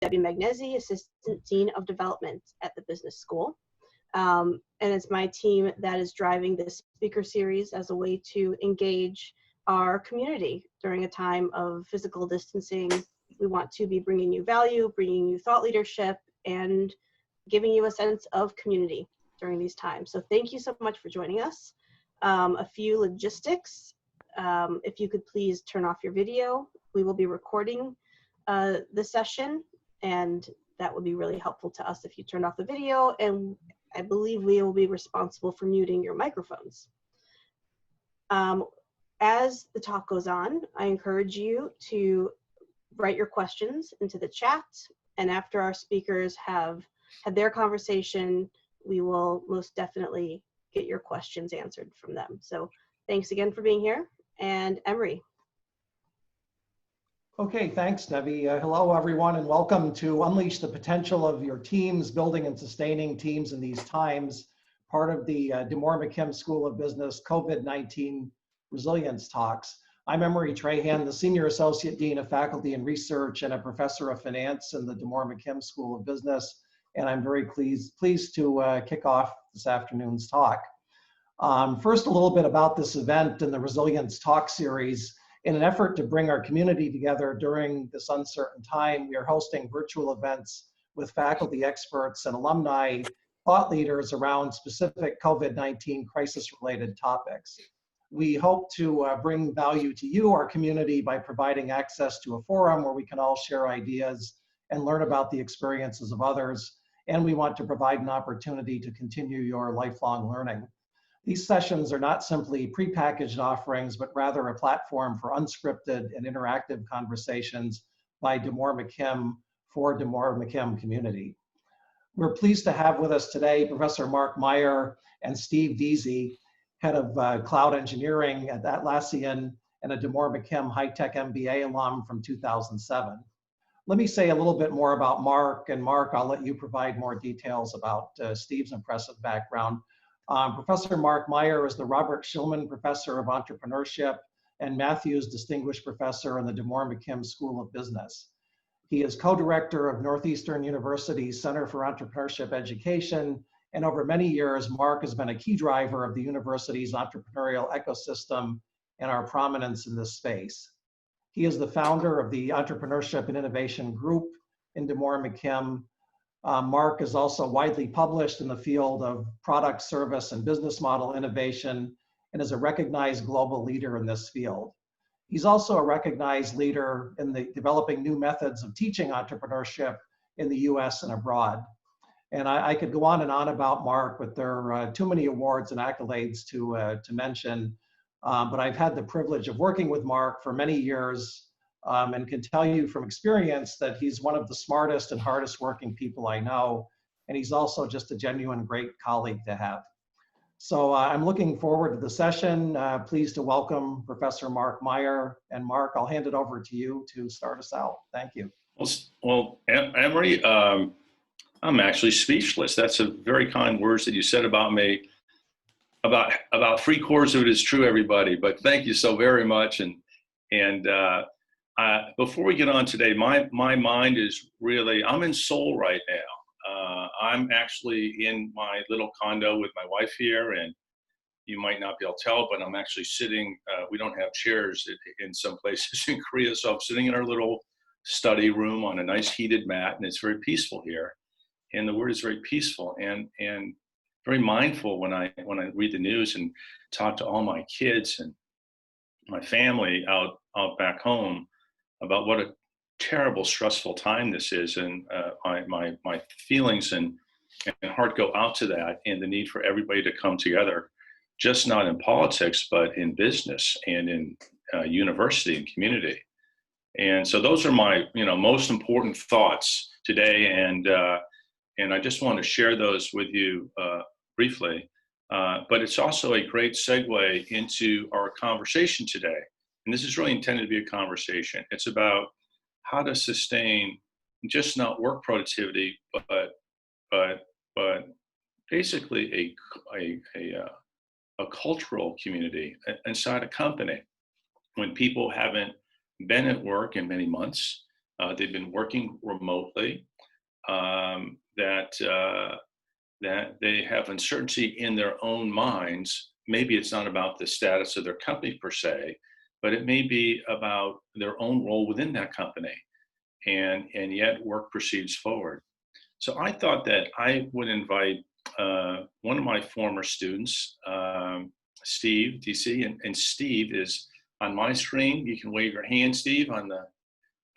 Debbie Magnesi, Assistant Dean of Development at the Business School. And it's my team that is driving this speaker series as a way to engage our community during a time of physical distancing. We want to be bringing you value, bringing you thought leadership, and giving you a sense of community during these times. So thank you so much for joining us. A few logistics. If you could please turn off your video. We will be recording the session, and that would be really helpful to us if you turned off the video, and I believe we will be responsible for muting your microphones. As the talk goes on, I encourage you to write your questions into the chat, and after our speakers have had their conversation, we will most definitely get your questions answered from them. So thanks again for being here, and Emery. Okay, thanks, Debbie. Hello, everyone, and welcome to Unleash the Potential of Your Teams, Building and Sustaining Teams in These Times, part of the D'Amore-McKim School of Business COVID-19 Resilience Talks. I'm Emery Trahan, the Senior Associate Dean of Faculty and Research and a Professor of Finance in the D'Amore-McKim School of Business, and I'm very pleased to kick off this afternoon's talk. First, a little bit about this event and the Resilience Talk series. In an effort to bring our community together during this uncertain time, we are hosting virtual events with faculty experts and alumni thought leaders around specific COVID-19 crisis-related topics. We hope to bring value to you, our community, by providing access to a forum where we can all share ideas and learn about the experiences of others. And we want to provide an opportunity to continue your lifelong learning. These sessions are not simply prepackaged offerings, but rather a platform for unscripted and interactive conversations by D'Amore-McKim for D'Amore-McKim community. We're pleased to have with us today Professor Marc Meyer and Steve Deasy, head of cloud engineering at Atlassian and a D'Amore-McKim high-tech MBA alum from 2007. Let me say a little bit more about Marc, and Marc, I'll let you provide more details about Steve's impressive background. Professor Marc Meyer is the Robert Shillman Professor of Entrepreneurship and Matthews Distinguished Professor in the D'Amore-McKim School of Business. He is co-director of Northeastern University's Center for Entrepreneurship Education, and over many years, Marc has been a key driver of the university's entrepreneurial ecosystem and our prominence in this space. He is the founder of the Entrepreneurship and Innovation Group in D'Amore-McKim. Marc is also widely published in the field of product, service, and business model innovation, and is a recognized global leader in this field. He's also a recognized leader in the developing new methods of teaching entrepreneurship in the US and abroad. And I could go on and on about Marc, but there are too many awards and accolades to mention. But I've had the privilege of working with Marc for many years, and can tell you from experience that he's one of the smartest and hardest working people I know, and he's also just a genuine great colleague to have. So I'm looking forward to the session. Pleased to welcome Professor Marc Meyer, and Marc, I'll hand it over to you to start us out. Thank you. Well, Emery, I'm actually speechless. That's a very kind words that you said about me. About 3/4 of it is true, everybody, but thank you so very much. And before we get on today, my mind is really, I'm in Seoul right now. I'm actually in my little condo with my wife here, and you might not be able to tell, but I'm actually sitting, we don't have chairs in some places in Korea, so I'm sitting in our little study room on a nice heated mat, and it's very peaceful here. And the word is very peaceful and very mindful when I read the news and talk to all my kids and my family out back home about what a terrible, stressful time this is, and my feelings and heart go out to that, and the need for everybody to come together, just not in politics, but in business and in university and community. And so those are my most important thoughts today, and I just want to share those with you briefly. But it's also a great segue into our conversation today. And this is really intended to be a conversation. It's about how to sustain just not work productivity, but basically a cultural community inside a company when people haven't been at work in many months, They've been working remotely. That they have uncertainty in their own minds. Maybe it's not about the status of their company per se, but it may be about their own role within that company. And yet work proceeds forward. So I thought that I would invite one of my former students, Steve Deasy, and Steve is on my screen. You can wave your hand, Steve, on the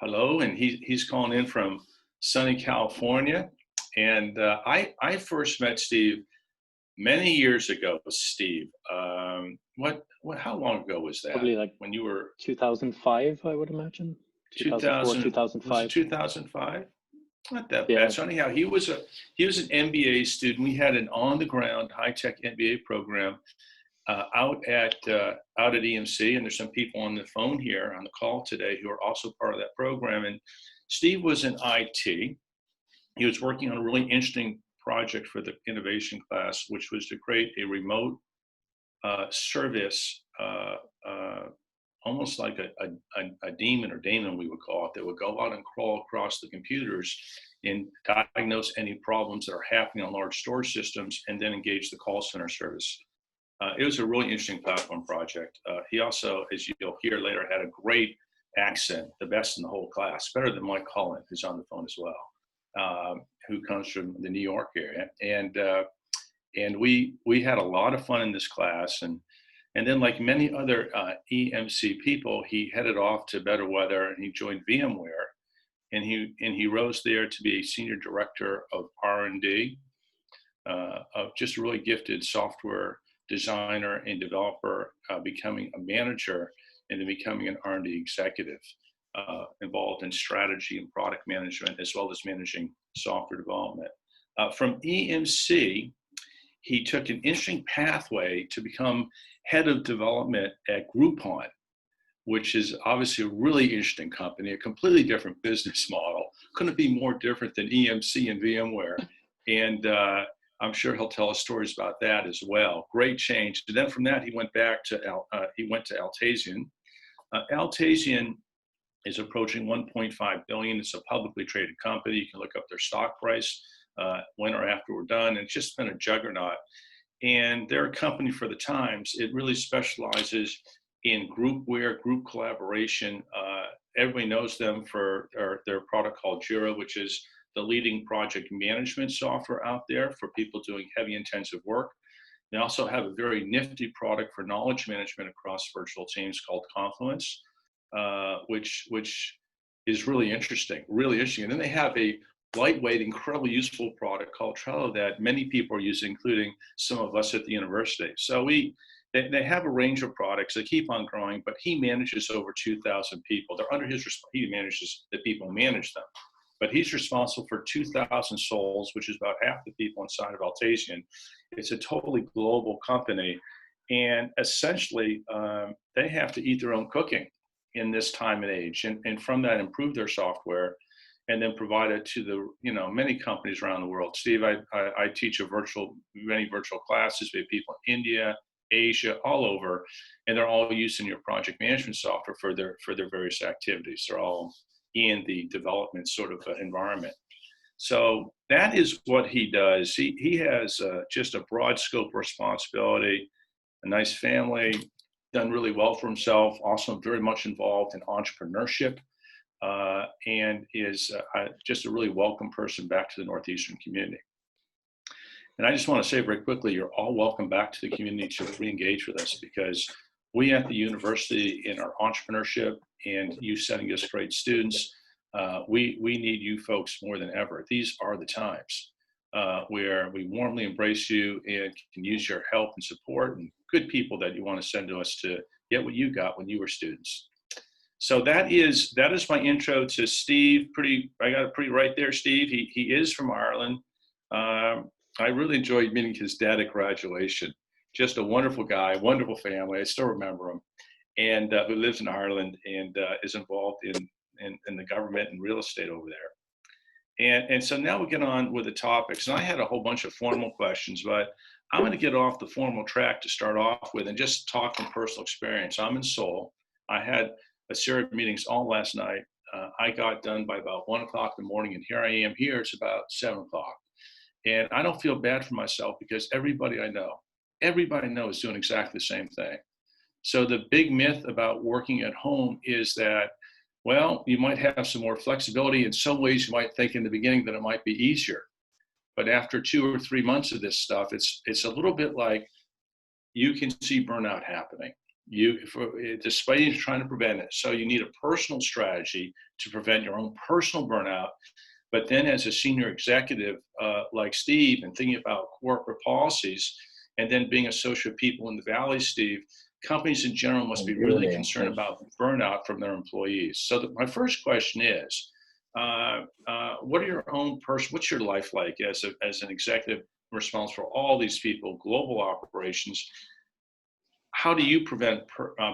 hello, and he's calling in from sunny California. And I first met Steve many years ago. Steve, how long ago was that? Probably like when you were 2005, I would imagine. 2004, 2005. 2005. Not that Yeah. bad. So anyhow, he was an MBA student. We had an on-the-ground high-tech MBA program out at EMC, and there's some people on the phone here on the call today who are also part of that program. And Steve was in IT. He was working on a really interesting project for the innovation class, which was to create a remote service, almost like a demon or daemon, we would call it, that would go out and crawl across the computers and diagnose any problems that are happening on large storage systems and then engage the call center service. It was a really interesting platform project. He also, as you'll hear later, had a great accent, the best in the whole class, better than Mike Cullen, who's on the phone as well, who comes from the New York area. And we had a lot of fun in this class. And then, like many other EMC people, he headed off to better weather and he joined VMware. And he rose there to be a senior director of R&D, of just a really gifted software designer and developer, becoming a manager and then becoming an R&D executive, involved in strategy and product management, as well as managing software development. From EMC, he took an interesting pathway to become head of development at Groupon, which is obviously a really interesting company, a completely different business model. Couldn't be more different than EMC and VMware. And I'm sure he'll tell us stories about that as well. Great change. And then from that, he went back to Altassian. Altassian is approaching 1.5 billion. It's a publicly traded company. You can look up their stock price when or after we're done. And it's just been a juggernaut. And they're a company for the times. It really specializes in groupware, group collaboration. Everybody knows them for their product called Jira, which is the leading project management software out there for people doing heavy intensive work. They also have a very nifty product for knowledge management across virtual teams called Confluence, which is really interesting. And then they have a lightweight, incredibly useful product called Trello that many people are using, including some of us at the university. So they have a range of products. They keep on growing, but he manages over 2,000 people. They're under his, he manages the people who manage them. But he's responsible for 2,000 souls, which is about half the people inside of Altassian. It's a totally global company. And essentially, they have to eat their own cooking in this time and age. And from that, improve their software and then provide it to the, many companies around the world. Steve, I teach many virtual classes. We have people in India, Asia, all over, and they're all using your project management software for their various activities. They're all in the development sort of environment. So that is what he does. He has just a broad scope of responsibility, a nice family, done really well for himself, also very much involved in entrepreneurship, and is just a really welcome person back to the Northeastern community. And I just want to say very quickly, you're all welcome back to the community to re-engage with us, because we at the university in our entrepreneurship and you sending us great students, we need you folks more than ever. These are the times where we warmly embrace you and can use your help and support and good people that you want to send to us to get what you got when you were students. So that is my intro to Steve. I got it pretty right there, Steve. He is from Ireland. I really enjoyed meeting his dad at graduation. Just a wonderful guy, wonderful family. I still remember him, and who lives in Ireland and is involved in the government and real estate over there. And so now we get on with the topics. And I had a whole bunch of formal questions, but I'm going to get off the formal track to start off with and just talk from personal experience. I'm in Seoul. I had a series of meetings all last night I got done by about 1 o'clock in the morning, and here I am here, it's about 7 o'clock. And I don't feel bad for myself because everybody I know is doing exactly the same thing. So the big myth about working at home is that, well, you might have some more flexibility. In some ways, you might think in the beginning that it might be easier. But after 2 or 3 months of this stuff, it's a little bit like you can see burnout happening. Despite you trying to prevent it. So you need a personal strategy to prevent your own personal burnout. But then as a senior executive like Steve, and thinking about corporate policies, and then being associate people in the Valley, Steve, companies in general must be really concerned about burnout from their employees. So my first question is, what are your own what's your life like as an executive responsible for all these people, global operations? How do you prevent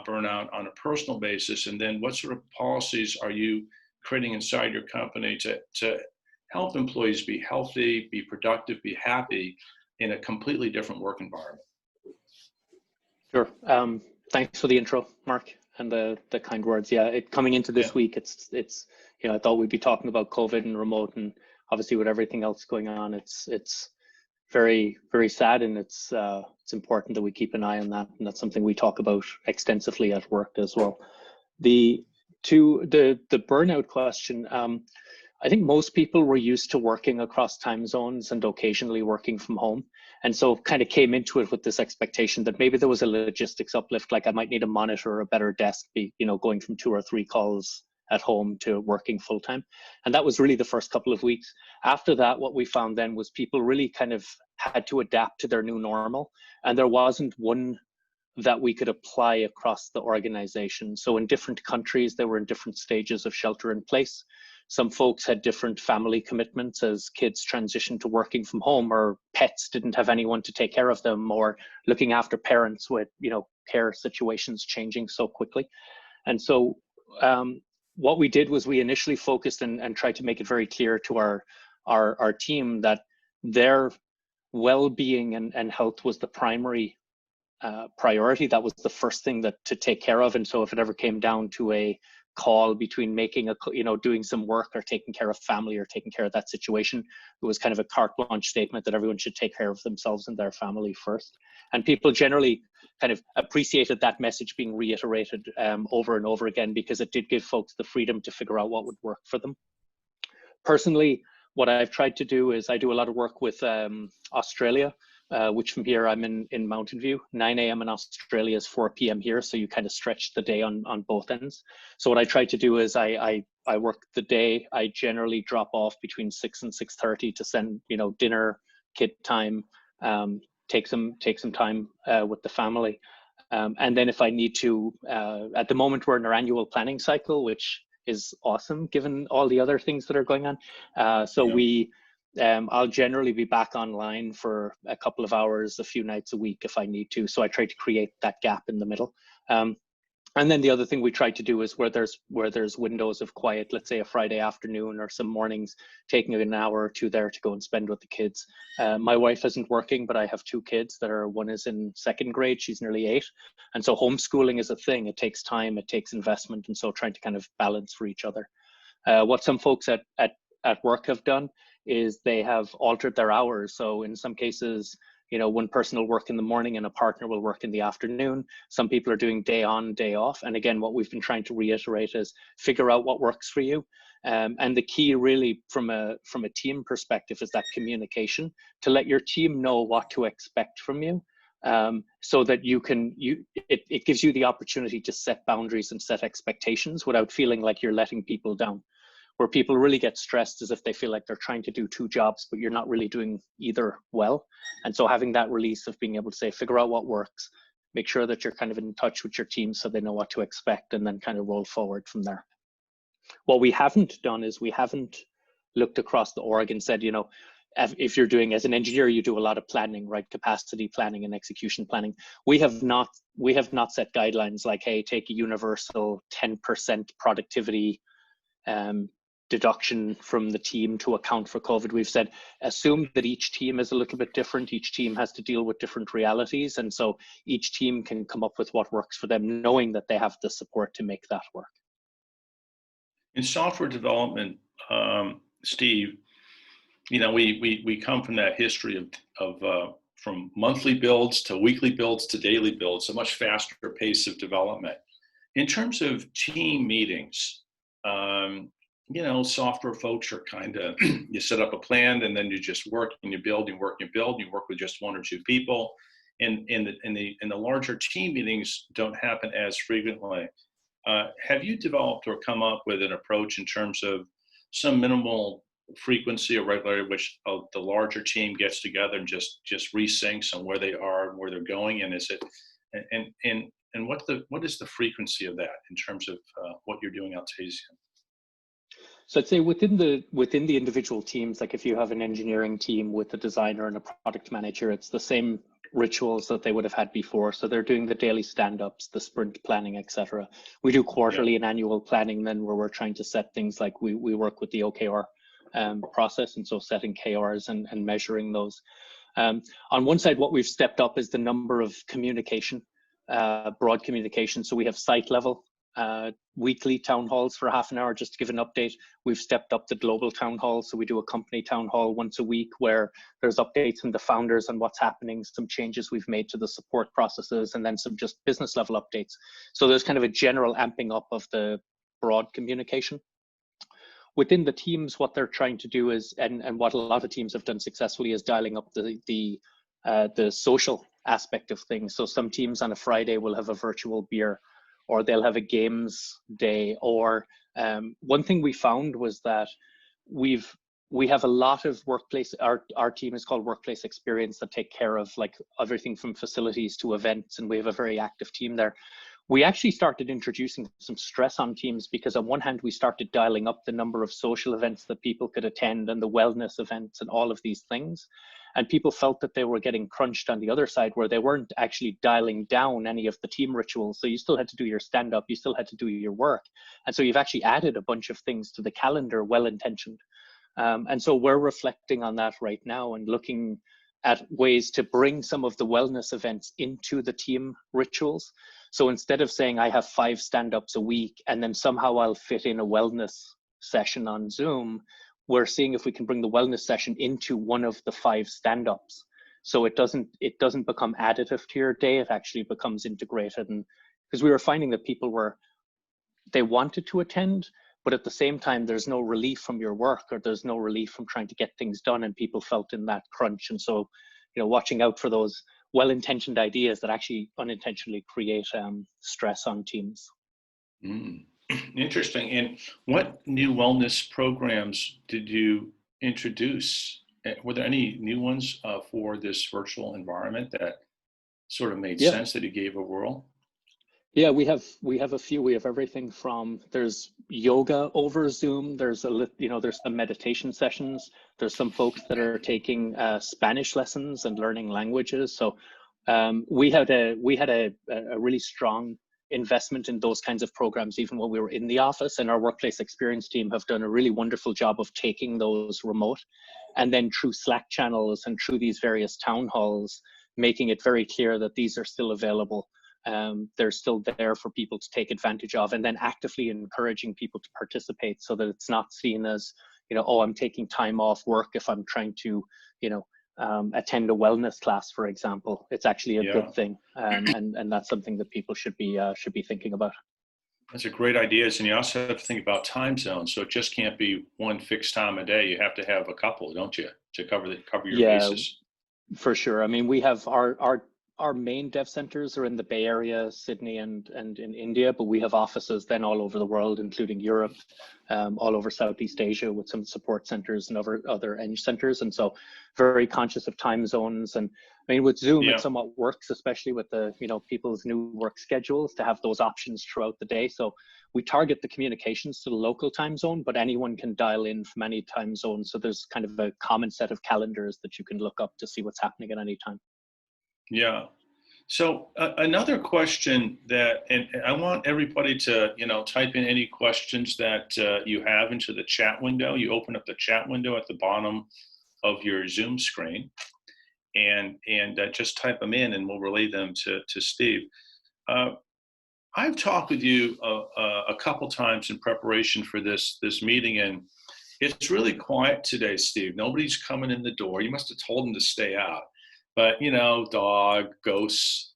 burnout on a personal basis? And then what sort of policies are you creating inside your company to help employees be healthy, be productive, be happy in a completely different work environment? Sure. Thanks for the intro, Mark, and the kind words. Yeah, coming into this week, it's I thought we'd be talking about COVID and remote, and obviously with everything else going on, it's very, very sad, and it's important that we keep an eye on that, and that's something we talk about extensively at work as well. The burnout question. I think most people were used to working across time zones and occasionally working from home. And so kind of came into it with this expectation that maybe there was a logistics uplift, like I might need a monitor or a better desk, going from 2 or 3 calls at home to working full time. And that was really the first couple of weeks. After that, what we found then was people really kind of had to adapt to their new normal. And there wasn't one that we could apply across the organization. So in different countries, they were in different stages of shelter in place. Some folks had different family commitments as kids transitioned to working from home, or pets didn't have anyone to take care of them, or looking after parents with, care situations changing so quickly. And so what we did was we initially focused and tried to make it very clear to our team that their well-being and health was the primary priority. That was the first thing to take care of. And so if it ever came down to a call between doing some work or taking care of family or taking care of that situation, it was kind of a carte blanche statement that everyone should take care of themselves and their family first. And people generally kind of appreciated that message being reiterated over and over again, because it did give folks the freedom to figure out what would work for them. Personally, what I've tried to do is I do a lot of work with Australia, which from here I'm in Mountain View. 9 a.m. in Australia is 4 p.m. here, so you kind of stretch the day on both ends. So what I try to do is I work the day. I generally drop off between 6 and 6:30 to send dinner, kid time, take some time with the family, and then if I need to, at the moment we're in our annual planning cycle, which is awesome given all the other things that are going on. I'll generally be back online for a couple of hours, a few nights a week if I need to. So I try to create that gap in the middle. And then the other thing we try to do is where there's windows of quiet, let's say a Friday afternoon or some mornings, taking an hour or two there to go and spend with the kids. My wife isn't working, but I have 2 kids one is in 2nd grade, she's nearly 8. And so homeschooling is a thing. It takes time, it takes investment. And so trying to kind of balance for each other. What some folks at work have done is they have altered their hours. So in some cases, one person will work in the morning and a partner will work in the afternoon. Some people are doing day on, day off. And again, what we've been trying to reiterate is figure out what works for you. And the key really from a team perspective is that communication, to let your team know what to expect from you. So that it gives you the opportunity to set boundaries and set expectations without feeling like you're letting people down. Where people really get stressed is if they feel like they're trying to do 2 jobs, but you're not really doing either well. And so having that release of being able to say, figure out what works, make sure that you're kind of in touch with your team so they know what to expect, and then kind of roll forward from there. What we haven't done is we haven't looked across the org and said, if you're doing, as an engineer, you do a lot of planning, right? Capacity planning and execution planning. We have not set guidelines like, hey, take a universal 10% productivity deduction from the team to account for COVID. We've said, assume that each team is a little bit different. Each team has to deal with different realities. And so each team can come up with what works for them, knowing that they have the support to make that work. In software development, Steve, you know, we come from that history of from monthly builds to weekly builds to daily builds, a much faster pace of development. In terms of team meetings, you know, software folks are kind of, you set up a plan and then you just work and you build, you work, you build, you work with just one or two people. And the larger team meetings don't happen as frequently. Have you developed or come up with an approach in terms of some minimal frequency or regularity which the larger team gets together and just resyncs on where they are and where they're going? And is it, and what is the frequency of that in terms of what you're doing, Altassian? So I'd say within the individual teams, like if you have an engineering team with a designer and a product manager, it's the same rituals that they would have had before. So they're doing the daily stand-ups, the sprint planning, etc. We do quarterly and annual planning then, where we're trying to set things like we work with the OKR process, and so setting KRs and measuring those. On one side, what we've stepped up is the number of communication, broad communication. So we have site level weekly town halls for half an hour just to give an update. We've stepped up the global town hall, so we do a company town hall once a week where there's updates from the founders on what's happening, some changes we've made to the support processes, and then some just business level updates. So there's kind of a general amping up of the broad communication. Within the teams, what they're trying to do is, and what a lot of teams have done successfully, is dialing up the social aspect of things. So some teams on a Friday will have a virtual beer, or they'll have a games day, or one thing we found was that we have a lot of workplace, our team is called Workplace Experience, that take care of like everything from facilities to events, and we have a very active team there. We actually started introducing some stress on teams because on one hand, we started dialing up the number of social events that people could attend and the wellness events and all of these things. And people felt that they were getting crunched on the other side, where they weren't actually dialing down any of the team rituals. So you still had to do your stand-up, you still had to do your work. And so you've actually added a bunch of things to the calendar, well-intentioned. And so we're reflecting on that right now and looking at ways to bring some of the wellness events into the team rituals. So instead of saying I have 5 stand-ups a week and then somehow I'll fit in a wellness session on Zoom, we're seeing if we can bring the wellness session into one of the 5 stand-ups. So it doesn't become additive to your day, it actually becomes integrated. And because we were finding that people they wanted to attend, but at the same time, there's no relief from your work, or there's no relief from trying to get things done, and people felt in that crunch. And so, you know, watching out for those well-intentioned ideas that actually unintentionally create stress on teams. Interesting. And what new wellness programs did you introduce? Were there any new ones for this virtual environment that sort of made sense that you gave a whirl? Yeah, we have a few. We have everything from, there's yoga over Zoom. There's there's some meditation sessions. There's some folks that are taking Spanish lessons and learning languages. So we had a really strong investment in those kinds of programs even when we were in the office, and our workplace experience team have done a really wonderful job of taking those remote, and then through Slack channels and through these various town halls, making it very clear that these are still available. They're still there for people to take advantage of, and then actively encouraging people to participate so that it's not seen as, oh, I'm taking time off work if I'm trying to, attend a wellness class, for example. It's actually a good thing, and that's something that people should be thinking about. That's a great idea, and you also have to think about time zones. So it just can't be one fixed time a day. You have to have a couple, don't you, to cover your bases? For sure. I mean, we have our main dev centers are in the Bay Area, Sydney, and in India, but we have offices then all over the world, including Europe, all over Southeast Asia, with some support centers and other eng centers. And so very conscious of time zones. And I mean, with Zoom, it somewhat works, especially with the, people's new work schedules, to have those options throughout the day. So we target the communications to the local time zone, but anyone can dial in from any time zone. So there's kind of a common set of calendars that you can look up to see what's happening at any time. Yeah. So another question that, and I want everybody to, type in any questions that you have into the chat window. You open up the chat window at the bottom of your Zoom screen, and just type them in, and we'll relay them to Steve. I've talked with you a couple times in preparation for this meeting, and it's really quiet today, Steve. Nobody's coming in the door. You must have told them to stay out. But, you know, dog, ghosts,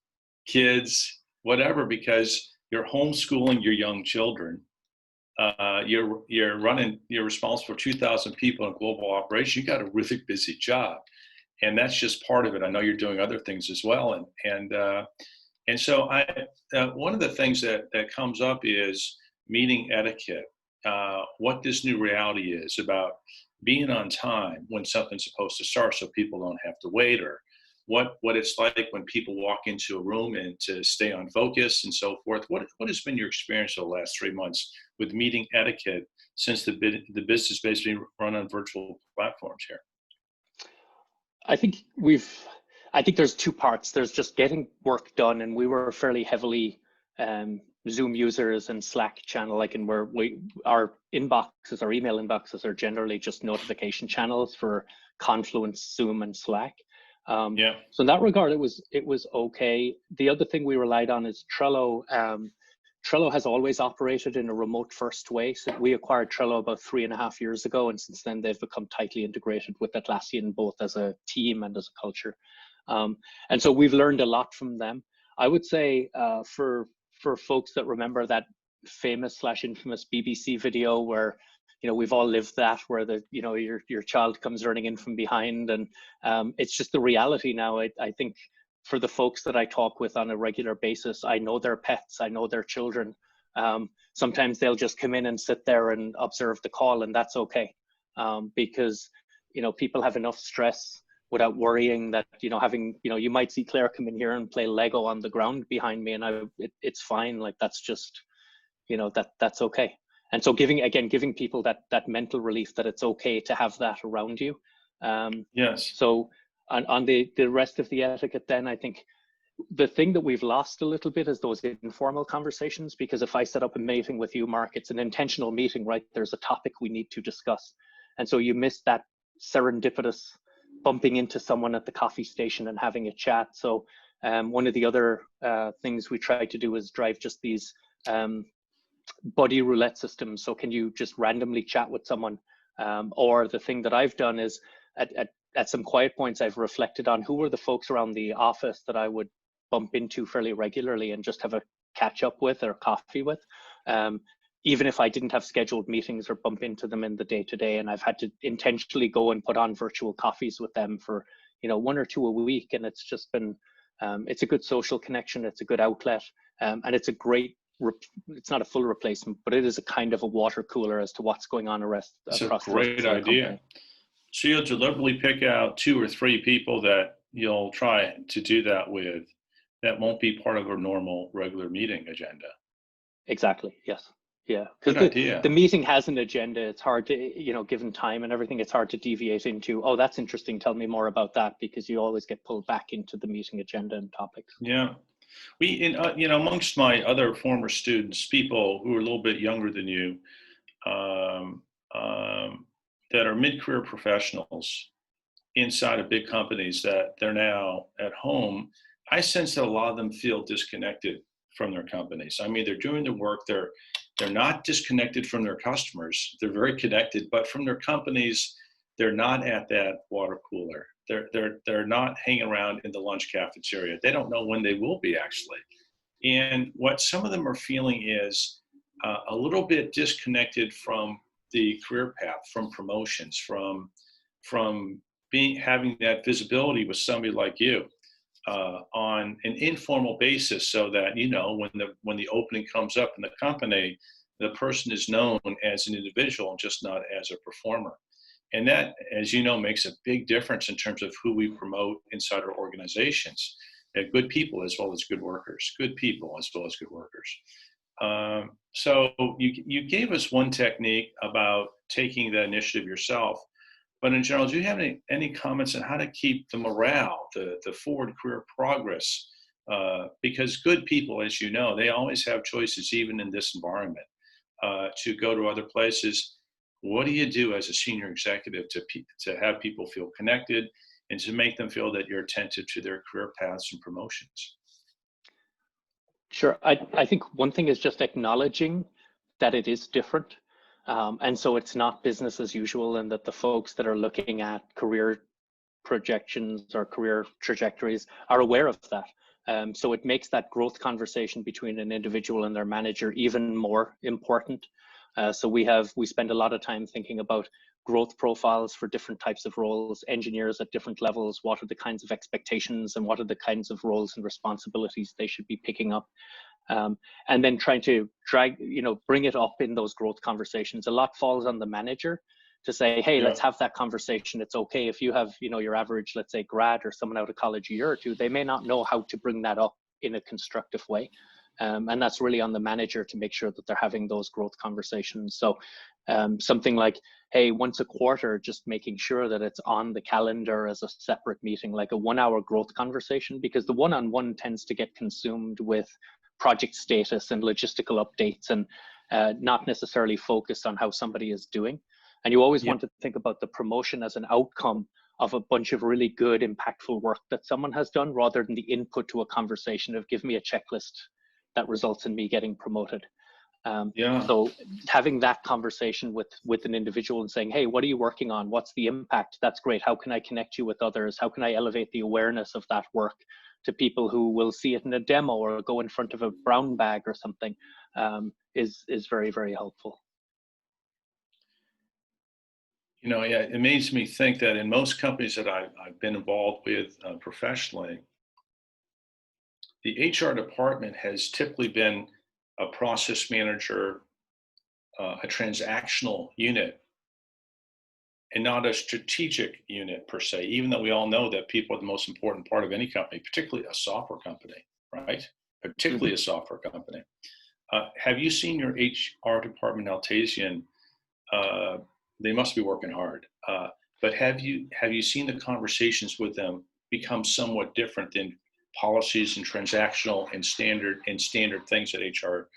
kids, whatever, because you're homeschooling your young children. You're responsible for 2,000 people in global operation. You got a really busy job, and that's just part of it. I know you're doing other things as well, and so one of the things that comes up is meeting etiquette. What this new reality is about being on time when something's supposed to start, so people don't have to wait, or what it's like when people walk into a room and to stay on focus and so forth. What has been your experience over the last 3 months with meeting etiquette since the business basically run on virtual platforms here? I think there's two parts. There's just getting work done, and we were fairly heavily Zoom users and Slack channel, like, and our inboxes, our email inboxes are generally just notification channels for Confluence, Zoom, and Slack. Yeah. So in that regard, it was okay. The other thing we relied on is Trello. Trello has always operated in a remote first way. So we acquired Trello about 3.5 years ago, and since then they've become tightly integrated with Atlassian, both as a team and as a culture. And so we've learned a lot from them. I would say for folks that remember that famous / infamous BBC video where, you know, we've all lived that, where your child comes running in from behind, and it's just the reality now. I think for the folks that I talk with on a regular basis, I know their pets, I know their children. Sometimes they'll just come in and sit there and observe the call, and that's okay, because, you know, people have enough stress without worrying that, you know, you might see Claire come in here and play Lego on the ground behind me, and it's fine. Like, that's just, you know, that's okay. And so giving people that mental relief that it's okay to have that around you. Yes. So on the rest of the etiquette, then I think the thing that we've lost a little bit is those informal conversations, because if I set up a meeting with you, Mark, it's an intentional meeting, right? There's a topic we need to discuss. And so you miss that serendipitous bumping into someone at the coffee station and having a chat. So one of the other things we try to do is drive just these buddy roulette systems. So can you just randomly chat with someone? Or the thing that I've done is at some quiet points, I've reflected on who were the folks around the office that I would bump into fairly regularly and just have a catch up with or coffee with. Even if I didn't have scheduled meetings or bump into them in the day-to-day, and I've had to intentionally go and put on virtual coffees with them for, you know, 1 or 2 a week. And it's just been, it's a good social connection. It's a good outlet. And it's a great, it's not a full replacement, but it is a kind of a water cooler as to what's going on across the rest of the company. It's a great idea. So you'll deliberately pick out 2 or 3 people that you'll try to do that with that won't be part of a normal regular meeting agenda. Exactly. Yes. Yeah. Good idea. The meeting has an agenda. It's hard to, you know, given time and everything, it's hard to deviate into, oh, that's interesting, tell me more about that, because you always get pulled back into the meeting agenda and topics. Yeah. You know, amongst my other former students, people who are a little bit younger than you, that are mid-career professionals inside of big companies that they're now at home, I sense that a lot of them feel disconnected from their companies. I mean, they're doing the work, they're not disconnected from their customers, they're very connected, but from their companies, they're not at that water cooler. They're not hanging around in the lunch cafeteria. They don't know when they will be, actually. And what some of them are feeling is a little bit disconnected from the career path, from promotions, from having that visibility with somebody like you on an informal basis, so that, you know, when the opening comes up in the company, the person is known as an individual, just not as a performer. And that, as you know, makes a big difference in terms of who we promote inside our organizations. Good people as well as good workers. Good people as well as good workers. So you gave us one technique about taking the initiative yourself, but in general, do you have any comments on how to keep the morale, the forward career progress? Because good people, as you know, they always have choices, even in this environment, to go to other places. What do you do as a senior executive to have people feel connected and to make them feel that you're attentive to their career paths and promotions? Sure. I think one thing is just acknowledging that it is different. And so it's not business as usual, and that the folks that are looking at career projections or career trajectories are aware of that. So it makes that growth conversation between an individual and their manager even more important. So we spend a lot of time thinking about growth profiles for different types of roles, engineers at different levels, what are the kinds of expectations and what are the kinds of roles and responsibilities they should be picking up. And then trying to bring it up in those growth conversations. A lot falls on the manager to say, hey, let's have that conversation. It's okay if you have, your average, let's say, grad or someone out of college a year or two, they may not know how to bring that up in a constructive way. And that's really on the manager to make sure that they're having those growth conversations. So something like, hey, once a quarter, just making sure that it's on the calendar as a separate meeting, like a 1 hour growth conversation, because the one-on-one tends to get consumed with project status and logistical updates and not necessarily focused on how somebody is doing. And you always want to think about the promotion as an outcome of a bunch of really good, impactful work that someone has done, rather than the input to a conversation of give me a checklist that results in me getting promoted. So having that conversation with an individual and saying, hey, what are you working on? What's the impact? That's great. How can I connect you with others? How can I elevate the awareness of that work to people who will see it in a demo or go in front of a brown bag or something, is very, very helpful. It makes me think that in most companies that I've been involved with professionally, the HR department has typically been a process manager, a transactional unit, and not a strategic unit per se, even though we all know that people are the most important part of any company, particularly a software company, right? Particularly a software company. Have you seen your HR department, Altassian? They must be working hard. But have you seen the conversations with them become somewhat different than policies and transactional and standard things that HR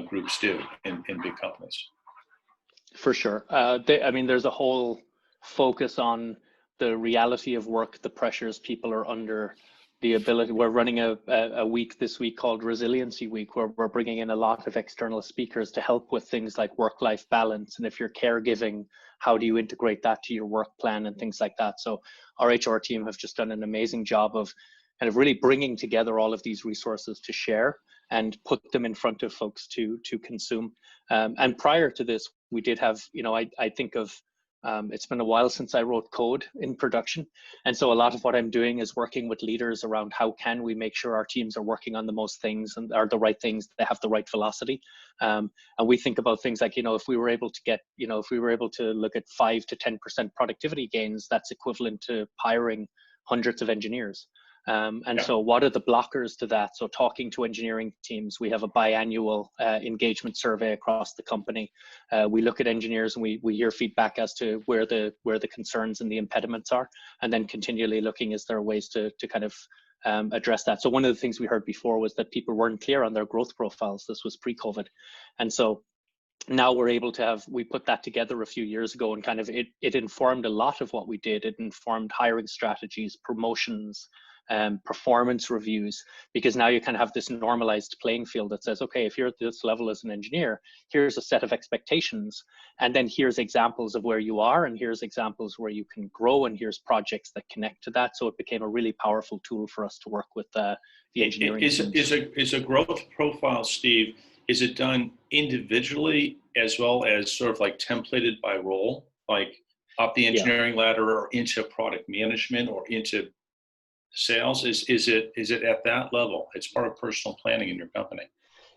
groups do in big companies? For sure. There's a whole focus on the reality of work, the pressures people are under, the ability. We're running a week this week called Resiliency Week, where we're bringing in a lot of external speakers to help with things like work-life balance. And if you're caregiving, how do you integrate that to your work plan and things like that? So our HR team have just done an amazing job of kind of really bringing together all of these resources to share and put them in front of folks to consume. And prior to this, we did have, I think of, it's been a while since I wrote code in production. And so a lot of what I'm doing is working with leaders around how can we make sure our teams are working on the most things and are the right things, they have the right velocity. And we think about things like, if we were able to look at 5 to 10% productivity gains, that's equivalent to hiring hundreds of engineers. So what are the blockers to that? So talking to engineering teams, we have a biannual engagement survey across the company. We look at engineers and we hear feedback as to where the concerns and the impediments are, and then continually looking, is there ways to kind of address that? So one of the things we heard before was that people weren't clear on their growth profiles. This was pre-COVID. And so now we're able to we put that together a few years ago, and kind of it informed a lot of what we did. It informed hiring strategies, promotions, performance reviews, because now you kind of have this normalized playing field that says, okay, if you're at this level as an engineer, here's a set of expectations, and then here's examples of where you are, and here's examples where you can grow, and here's projects that connect to that. So it became a really powerful tool for us to work with the engineering teams. Is a growth profile, Steve, is it done individually as well as sort of like templated by role, like up the engineering ladder or into product management or into sales? Is it at that level? It's part of personal planning in your company.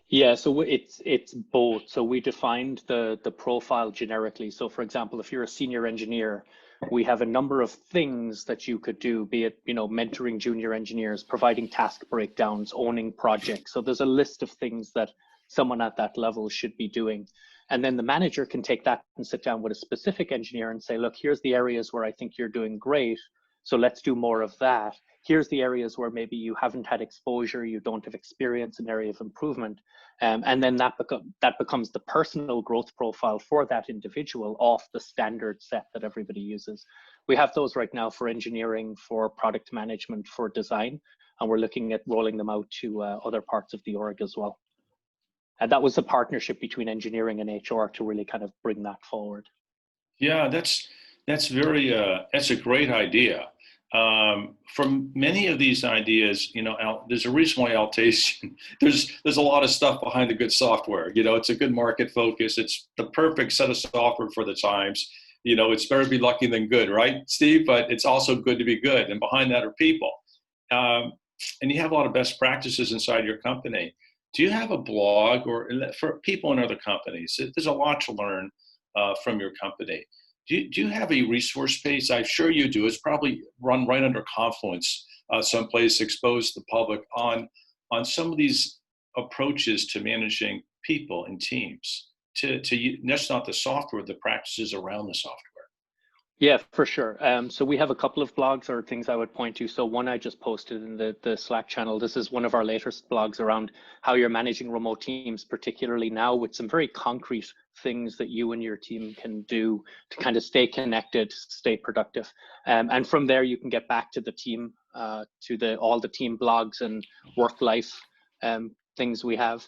Yeah, so it's both. So we defined the profile generically. So for example, if you're a senior engineer, we have a number of things that you could do, be it, mentoring junior engineers, providing task breakdowns, owning projects. So there's a list of things that someone at that level should be doing. And then the manager can take that and sit down with a specific engineer and say, look, here's the areas where I think you're doing great, so let's do more of that. Here's the areas where maybe you haven't had exposure, you don't have experience, an area of improvement. And then that becomes the personal growth profile for that individual off the standard set that everybody uses. We have those right now for engineering, for product management, for design. and we're looking at rolling them out to other parts of the org as well. And that was a partnership between engineering and HR to really kind of bring that forward. Yeah, that's very that's a great idea. From many of these ideas, there's a reason why Altassian, there's a lot of stuff behind the good software. It's a good market focus. It's the perfect set of software for the times. It's better to be lucky than good, right, Steve? But it's also good to be good. And behind that are people. And you have a lot of best practices inside your company. Do you have a blog, or for people in other companies? There's a lot to learn from your company. Do you have a resource page? I'm sure you do. It's probably run right under Confluence, someplace exposed to the public on some of these approaches to managing people and teams. That's not the software, the practices around the software. Yeah, for sure. So we have a couple of blogs or things I would point to. So one I just posted in the Slack channel. This is one of our latest blogs around how you're managing remote teams, particularly now with some very concrete things that you and your team can do to kind of stay connected, stay productive. And from there, you can get back to the team, to all the team blogs and work-life things we have.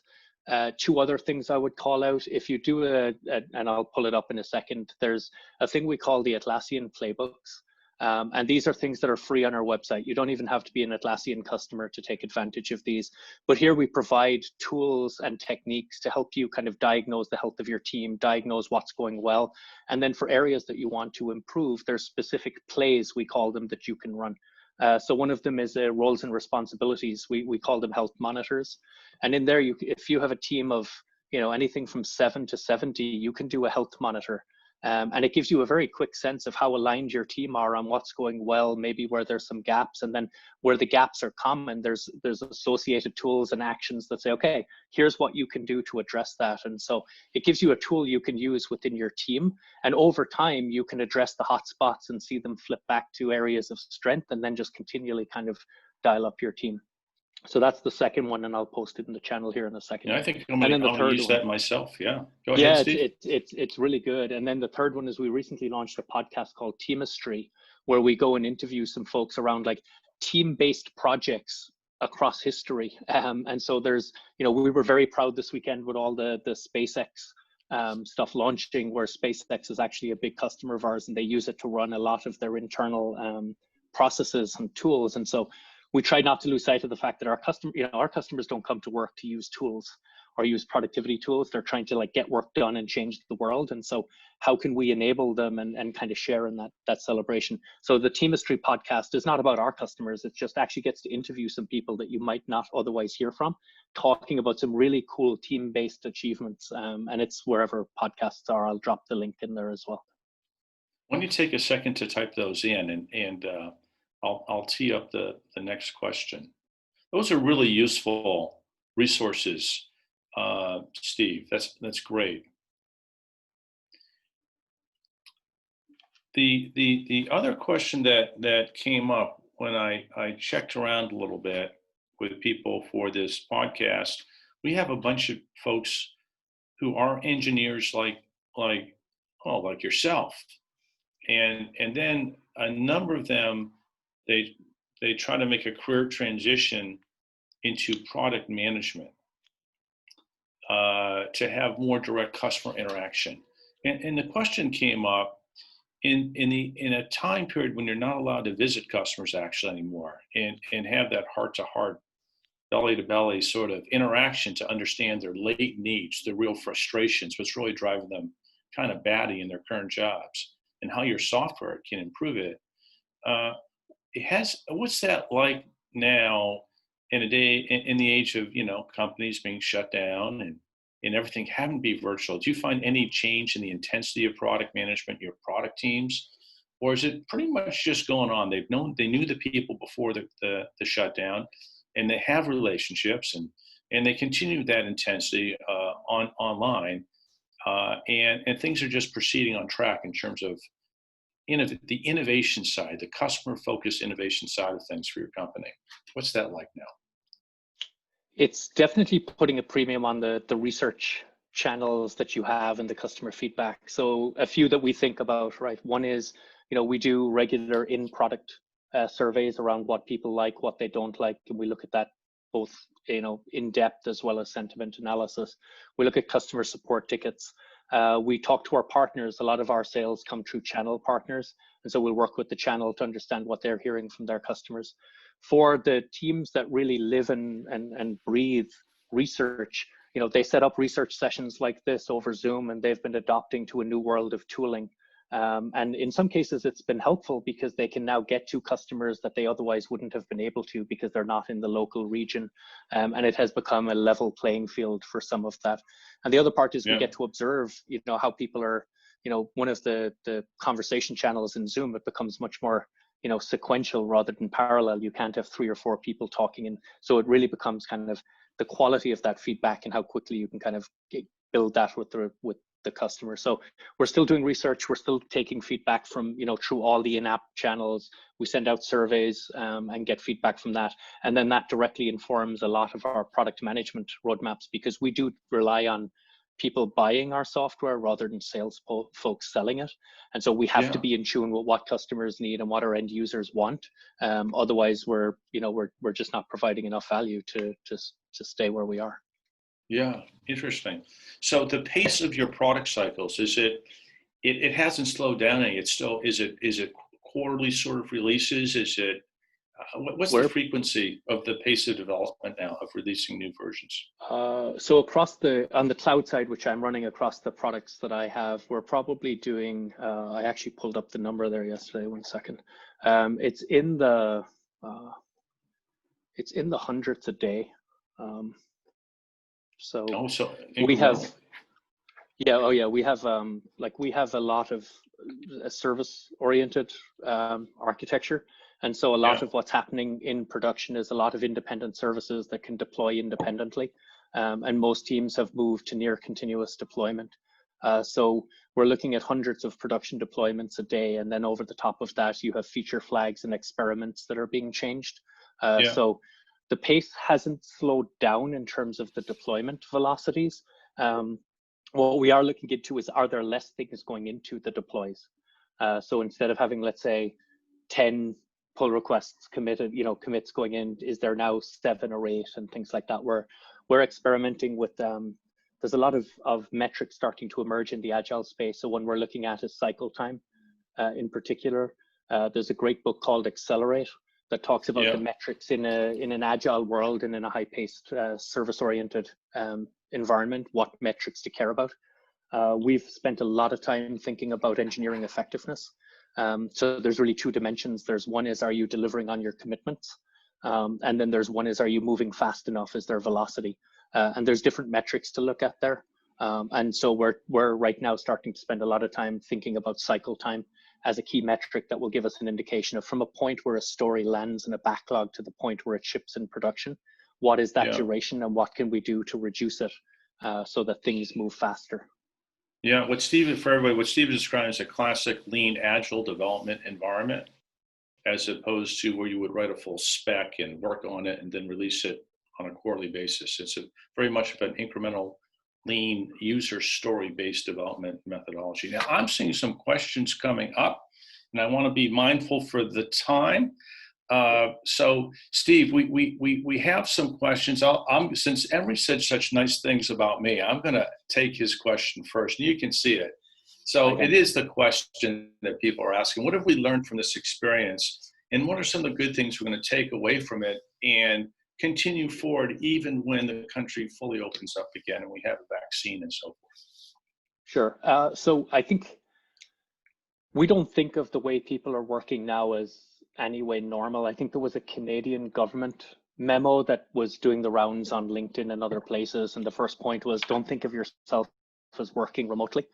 Two other things I would call out. If you do and I'll pull it up in a second, there's a thing we call the Atlassian playbooks. And these are things that are free on our website. You don't even have to be an Atlassian customer to take advantage of these. But here we provide tools and techniques to help you kind of diagnose the health of your team, diagnose what's going well. And then for areas that you want to improve, there's specific plays, we call them, that you can run. So one of them is roles and responsibilities. We call them health monitors. And in there, if you have a team of anything from 7 to 70, you can do a health monitor. And it gives you a very quick sense of how aligned your team are on what's going well, maybe where there's some gaps, and then where the gaps are common, there's associated tools and actions that say, okay, here's what you can do to address that. And so it gives you a tool you can use within your team. And over time, you can address the hot spots and see them flip back to areas of strength, and then just continually kind of dial up your team. So that's the second one, and I'll post it in the channel here in a second. Yeah, I think I'm going to use that myself. Yeah, go ahead, Steve. It's really good. And then the third one is we recently launched a podcast called Teamistry, where we go and interview some folks around like team-based projects across history. And so there's, we were very proud this weekend with all the SpaceX stuff launching, where SpaceX is actually a big customer of ours, and they use it to run a lot of their internal processes and tools. And so we try not to lose sight of the fact that our customers don't come to work to use tools or use productivity tools. They're trying to get work done and change the world. And so how can we enable them and kind of share in that celebration? So the Teamistry podcast is not about our customers. It just actually gets to interview some people that you might not otherwise hear from, talking about some really cool team-based achievements. And it's wherever podcasts are. I'll drop the link in there as well. Why don't you take a second to type those in, and I'll tee up the next question. Those are really useful resources, Steve. That's great. The other question that came up when I checked around a little bit with people for this podcast, we have a bunch of folks who are engineers like yourself, and then a number of them, they try to make a career transition into product management to have more direct customer interaction. And the question came up in a time period when you're not allowed to visit customers actually anymore and have that heart-to-heart, belly-to-belly sort of interaction to understand their latent needs, their real frustrations, what's really driving them kind of batty in their current jobs, and how your software can improve it. What's that like now in the age of companies being shut down and everything having to be virtual? Do you find any change in the intensity of product management, your product teams, or is it pretty much just going on? They knew the people before the shutdown, and they have relationships, and they continue that intensity online, and things are just proceeding on track in terms of the innovation side, the customer-focused innovation side of things for your company. What's that like now? It's definitely putting a premium on the research channels that you have and the customer feedback. So a few that we think about, right? One is, we do regular in-product surveys around what people like, what they don't like, and we look at that both, in depth as well as sentiment analysis. We look at customer support tickets. We talk to our partners. A lot of our sales come through channel partners, and so we'll work with the channel to understand what they're hearing from their customers. For the teams that really live and breathe research, they set up research sessions like this over Zoom, and they've been adopting to a new world of tooling. And in some cases, it's been helpful because they can now get to customers that they otherwise wouldn't have been able to because they're not in the local region. And it has become a level playing field for some of that. And the other part is we get to observe, how people are, one of the conversation channels in Zoom, it becomes much more, sequential rather than parallel. You can't have 3 or 4 people talking. And so it really becomes kind of the quality of that feedback and how quickly you can kind of build that with the customer. So we're still doing research. We're still taking feedback from, through all the in-app channels. We send out surveys and get feedback from that. And then that directly informs a lot of our product management roadmaps, because we do rely on people buying our software rather than sales folks selling it. And so we have to be in tune with what customers need and what our end users want. Otherwise we're just not providing enough value to stay where we are. Yeah, interesting. So the pace of your product cycles, is it hasn't slowed down any? It's still, is it quarterly sort of releases? Is it, what's the frequency of the pace of development now of releasing new versions? So on the cloud side, which I'm running across the products that I have, we're probably doing, I actually pulled up the number there yesterday, 1 second. It's in the hundreds a day. So we have, we have we have a lot of service-oriented architecture, and so a lot of what's happening in production is a lot of independent services that can deploy independently, and most teams have moved to near continuous deployment. So we're looking at hundreds of production deployments a day, and then over the top of that, you have feature flags and experiments that are being changed. So the pace hasn't slowed down in terms of the deployment velocities. What we are looking into is, are there less things going into the deploys? So instead of having, let's say, 10 pull requests committed, commits going in, is there now 7 or 8 and things like that? We're experimenting with, there's a lot of metrics starting to emerge in the agile space. So one we're looking at is cycle time in particular. There's a great book called Accelerate that talks about the metrics in an agile world and in a high-paced, service-oriented environment, what metrics to care about. We've spent a lot of time thinking about engineering effectiveness. So there's really 2 dimensions. There's one is, are you delivering on your commitments? And then there's one is, are you moving fast enough? Is there velocity? And there's different metrics to look at there. And so we're right now starting to spend a lot of time thinking about cycle time as a key metric that will give us an indication of, from a point where a story lands in a backlog to the point where it ships in production, what is that duration and what can we do to reduce it so that things move faster? Yeah, what Stephen described as a classic lean agile development environment, as opposed to where you would write a full spec and work on it and then release it on a quarterly basis. It's very much of an incremental lean user story-based development methodology. Now, I'm seeing some questions coming up, and I want to be mindful for the time. So, Steve, we have some questions. Since Emery said such nice things about me, I'm going to take his question first, and you can see it. So it is the question that people are asking: what have we learned from this experience, and what are some of the good things we're going to take away from it and continue forward even when the country fully opens up again and we have a vaccine and so forth? Sure. So I think we don't think of the way people are working now as any way normal. I think there was a Canadian government memo that was doing the rounds on LinkedIn and other places, and the first point was, don't think of yourself as working remotely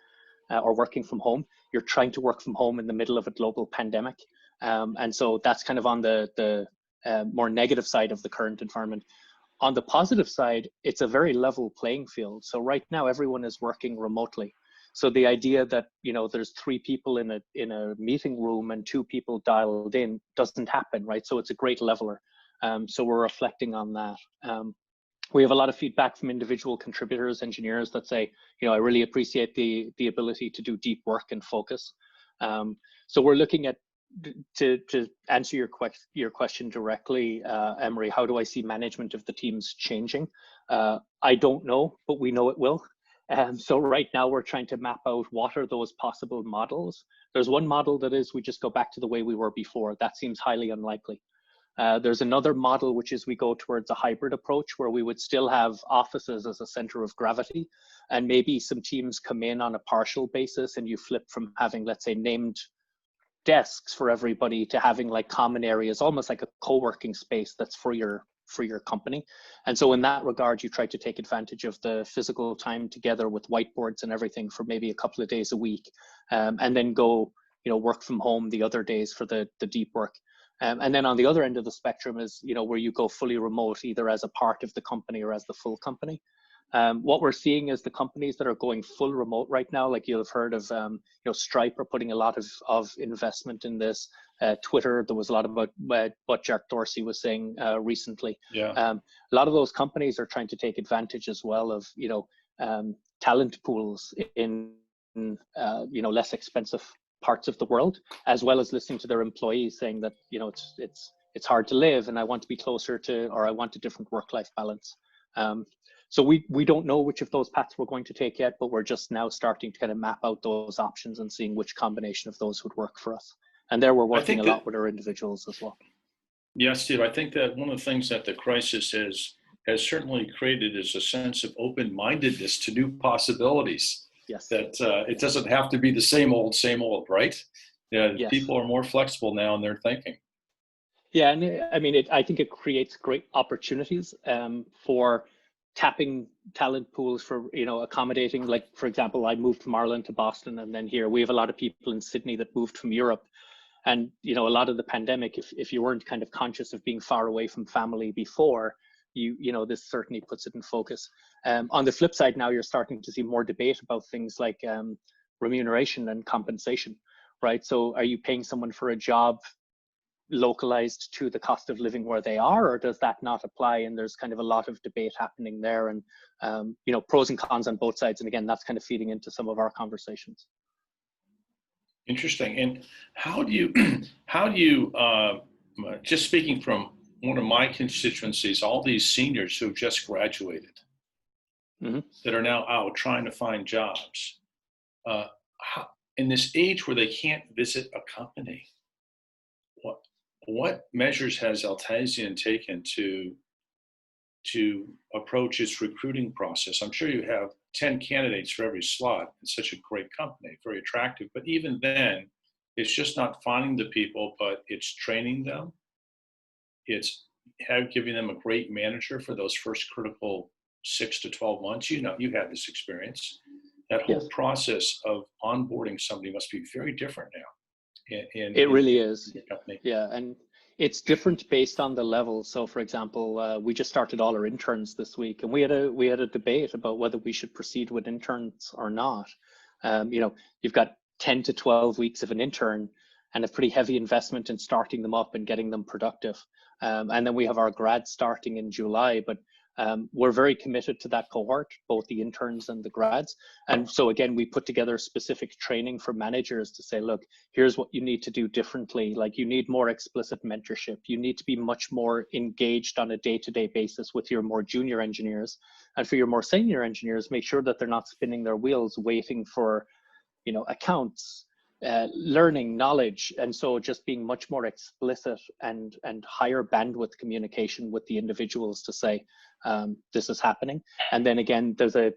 or working from home. You're trying to work from home in the middle of a global pandemic. And so that's kind of on the more negative side of the current environment. On the positive side, it's a very level playing field. So right now, everyone is working remotely. So the idea that, there's 3 people in a meeting room and 2 people dialed in doesn't happen, right? So it's a great leveler. So we're reflecting on that. We have a lot of feedback from individual contributors, engineers that say, I really appreciate the ability to do deep work and focus. So we're looking at to answer your question directly, Emery, how do I see management of the teams changing? I don't know, but we know it will. So right now we're trying to map out what are those possible models. There's one model that is we just go back to the way we were before. That seems highly unlikely. There's another model, which is we go towards a hybrid approach where we would still have offices as a center of gravity, and maybe some teams come in on a partial basis, and you flip from having, let's say, named desks for everybody to having like common areas, almost like a co-working space that's for your company. And so in that regard, you try to take advantage of the physical time together with whiteboards and everything for maybe a couple of days a week, and then go, work from home the other days for the deep work. And then on the other end of the spectrum is, where you go fully remote, either as a part of the company or as the full company. What we're seeing is the companies that are going full remote right now, like you'll have heard of, Stripe are putting a lot of investment in this. Twitter, there was a lot about what Jack Dorsey was saying recently. Yeah. A lot of those companies are trying to take advantage as well of, talent pools in, less expensive parts of the world, as well as listening to their employees saying that, it's hard to live and I want to be closer to, or I want a different work-life balance. So we don't know which of those paths we're going to take yet, but we're just now starting to kind of map out those options and seeing which combination of those would work for us. And there we're working a lot with our individuals as well. Yeah, Steve, I think that one of the things that the crisis has certainly created is a sense of open-mindedness to new possibilities. Yes. That it doesn't have to be the same old, right? Yeah, yes. People are more flexible now in their thinking. Yeah, and I mean, I think it creates great opportunities for tapping talent pools, for accommodating. Like, for example, I moved from Ireland to Boston, and then here we have a lot of people in Sydney that moved from Europe. And a lot of the pandemic, if you weren't kind of conscious of being far away from family before, this certainly puts it in focus. On the flip side, now you're starting to see more debate about things like remuneration and compensation, right? So are you paying someone for a job localized to the cost of living where they are, or does that not apply? And there's kind of a lot of debate happening there, and pros and cons on both sides. And again, that's kind of feeding into some of our conversations. Interesting. And how do you just speaking from one of my constituencies, all these seniors who've just graduated, mm-hmm. that are now out trying to find jobs, in this age where they can't visit a company, what measures has Altassian taken to approach its recruiting process? I'm sure you have 10 candidates for every slot. It's such a great company, very attractive. But even then, it's just not finding the people, but it's training them. It's giving them a great manager for those first critical 6 to 12 months. You had this experience. That whole yes. process of onboarding somebody must be very different now. It really is. Yeah, and it's different based on the level. So, for example, we just started all our interns this week, and we had a debate about whether we should proceed with interns or not. You've got 10 to 12 weeks of an intern, and a pretty heavy investment in starting them up and getting them productive. And then we have our grads starting in July, but we're very committed to that cohort, both the interns and the grads. And so again, we put together specific training for managers to say, look, here's what you need to do differently. Like, you need more explicit mentorship. You need to be much more engaged on a day-to-day basis with your more junior engineers. And for your more senior engineers, make sure that they're not spinning their wheels waiting for, accounts, learning, knowledge. And so just being much more explicit and higher bandwidth communication with the individuals to say, this is happening. And then again, there's a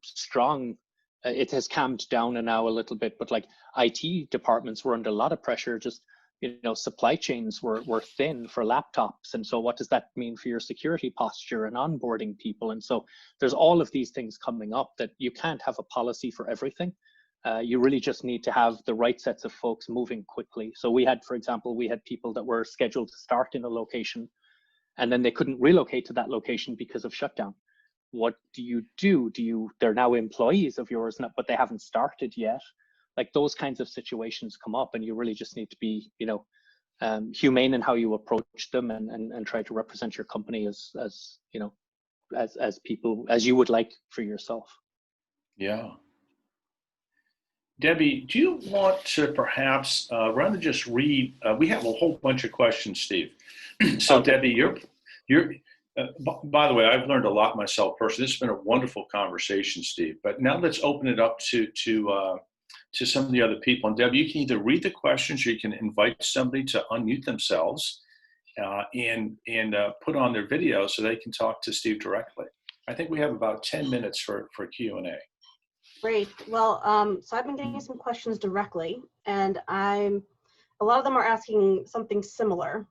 strong, it has calmed down now a little bit, but like IT departments were under a lot of pressure. Just supply chains were thin for laptops, and so what does that mean for your security posture and onboarding people? And so there's all of these things coming up that you can't have a policy for everything. You really just need to have the right sets of folks moving quickly. So we had, for example, people that were scheduled to start in a location, and then they couldn't relocate to that location because of shutdown. What do you do? They're now employees of yours, but they haven't started yet. Like, those kinds of situations come up, and you really just need to be, humane in how you approach them, and try to represent your company as people, as you would like for yourself. Yeah. Debbie, do you want to perhaps, rather than just read, we have a whole bunch of questions, Steve. So Okay. Debbie, by the way, I've learned a lot myself personally. This has been a wonderful conversation, Steve. But now let's open it up to some of the other people. And Debbie, you can either read the questions or you can invite somebody to unmute themselves and put on their video so they can talk to Steve directly. I think we have about 10 minutes for Q&A. Great. Well, so I've been getting some questions directly, and a lot of them are asking something similar,